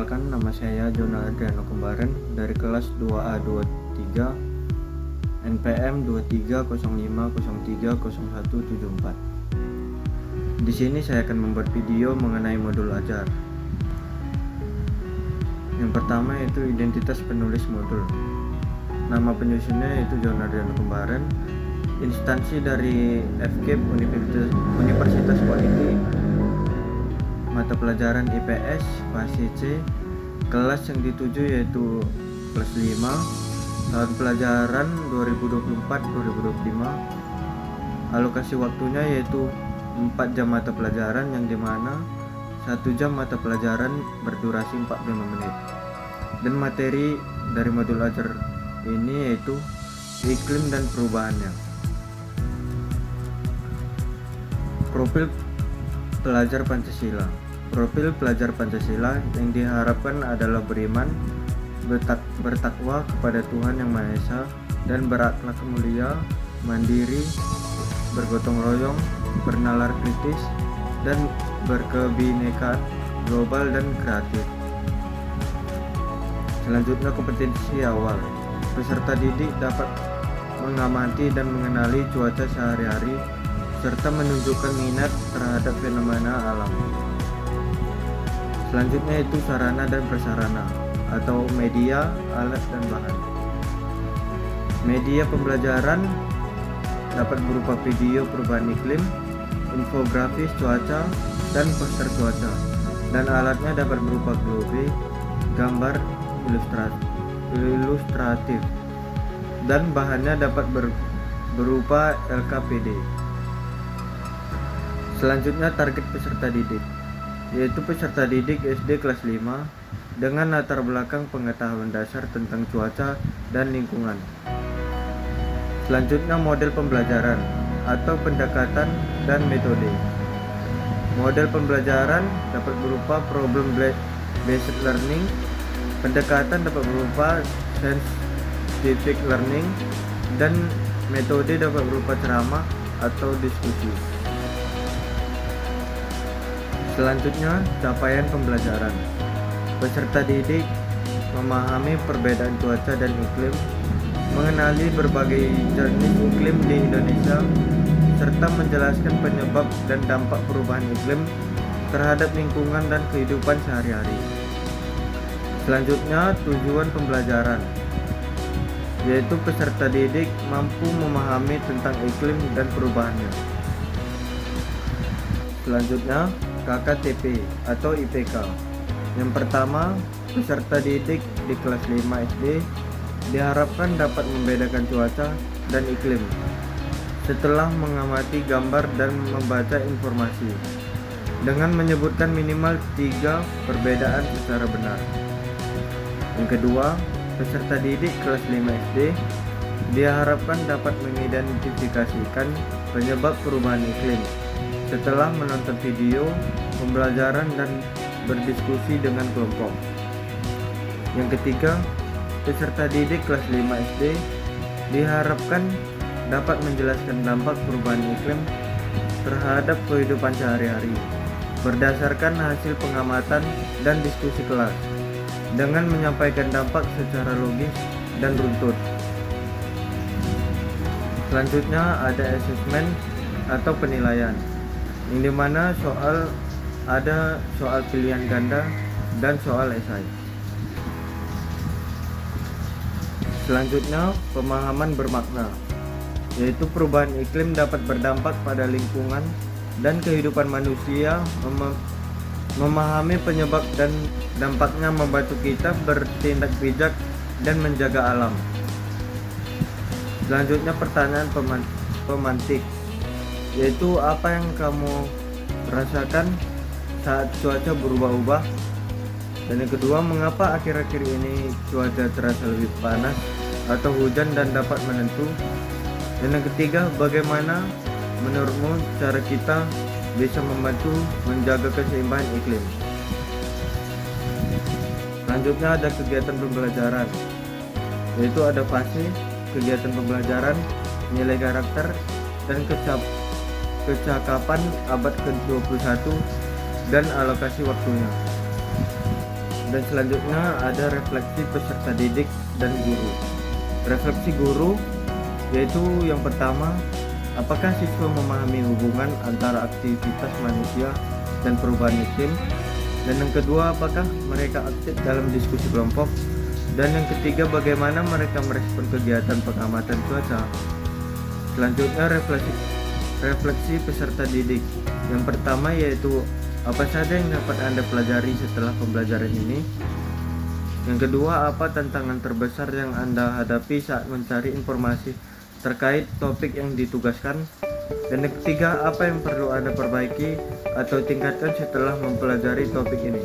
Perkenalkan, nama saya Jona Adriano Kembaren dari kelas 2A23 NPM 2305030174. Di sini saya akan membuat video mengenai modul ajar. Yang pertama yaitu identitas penulis modul. Nama penyusunnya yaitu Jona Adriano Kembaren. Instansi dari FKIP Universitas Quality. Mata pelajaran IPS Fase C. Kelas yang dituju yaitu kelas 5. Tahun pelajaran 2024-2025. Alokasi waktunya yaitu 4 jam mata pelajaran, yang dimana 1 jam mata pelajaran berdurasi 45 menit. Dan materi dari modul ajar ini yaitu iklim dan perubahannya. Profil pelajar Pancasila. Profil pelajar Pancasila yang diharapkan adalah beriman, bertakwa kepada Tuhan Yang Maha Esa, dan berakhlak mulia, mandiri, bergotong royong, bernalar kritis, dan berkebinekaan global dan kreatif. Selanjutnya, kompetensi awal. Peserta didik dapat mengamati dan mengenali cuaca sehari-hari serta menunjukkan minat terhadap fenomena alam. Selanjutnya itu sarana dan prasarana atau media, alat, dan bahan. Media pembelajaran dapat berupa video perubahan iklim, infografis cuaca, dan poster cuaca. Dan alatnya dapat berupa globe, gambar ilustratif. Dan bahannya dapat berupa LKPD. Selanjutnya, target peserta didik, yaitu peserta didik SD kelas 5 dengan latar belakang pengetahuan dasar tentang cuaca dan lingkungan. Selanjutnya, model pembelajaran atau pendekatan dan metode. Model pembelajaran dapat berupa problem based learning, pendekatan dapat berupa scientific learning, dan metode dapat berupa ceramah atau diskusi. Selanjutnya, capaian pembelajaran. Peserta didik memahami perbedaan cuaca dan iklim, mengenali berbagai jenis iklim di Indonesia, serta menjelaskan penyebab dan dampak perubahan iklim terhadap lingkungan dan kehidupan sehari-hari. Selanjutnya, tujuan pembelajaran, yaitu peserta didik mampu memahami tentang iklim dan perubahannya. Selanjutnya, KKTP atau IPK. Yang pertama, peserta didik di kelas 5 SD diharapkan dapat membedakan cuaca dan iklim setelah mengamati gambar dan membaca informasi dengan menyebutkan minimal 3 perbedaan secara benar. Yang kedua, peserta didik kelas 5 SD diharapkan dapat mengidentifikasikan penyebab perubahan iklim setelah menonton video, pembelajaran, dan berdiskusi dengan kelompok. Yang ketiga, peserta didik kelas 5 SD diharapkan dapat menjelaskan dampak perubahan iklim terhadap kehidupan sehari-hari berdasarkan hasil pengamatan dan diskusi kelas dengan menyampaikan dampak secara logis dan runtut. Selanjutnya ada asesmen atau penilaian, yang dimana ada soal pilihan ganda dan soal esai. Selanjutnya, pemahaman bermakna, yaitu perubahan iklim dapat berdampak pada lingkungan dan kehidupan manusia. Memahami penyebab dan dampaknya membantu kita bertindak bijak dan menjaga alam. Selanjutnya, pertanyaan pemantik, yaitu apa yang kamu rasakan saat cuaca berubah-ubah. Dan yang kedua, mengapa akhir-akhir ini cuaca terasa lebih panas atau hujan dan dapat menentu. Dan yang ketiga, bagaimana menurutmu cara kita bisa membantu menjaga keseimbangan iklim. Selanjutnya ada kegiatan pembelajaran, yaitu ada fase kegiatan pembelajaran, nilai karakter, dan kecakapan abad ke-21 dan alokasi waktunya. Dan selanjutnya ada refleksi peserta didik dan guru. Refleksi guru yaitu yang pertama, apakah siswa memahami hubungan antara aktivitas manusia dan perubahan iklim? Dan yang kedua, apakah mereka aktif dalam diskusi kelompok? Dan yang ketiga, bagaimana mereka merespon kegiatan pengamatan cuaca? Selanjutnya refleksi peserta didik. Yang pertama yaitu apa saja yang dapat Anda pelajari setelah pembelajaran ini? Yang kedua, apa tantangan terbesar yang Anda hadapi saat mencari informasi terkait topik yang ditugaskan? Dan yang ketiga, apa yang perlu Anda perbaiki atau tingkatkan setelah mempelajari topik ini?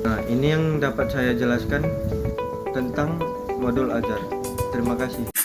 Nah, ini yang dapat saya jelaskan tentang modul ajar. Terima kasih.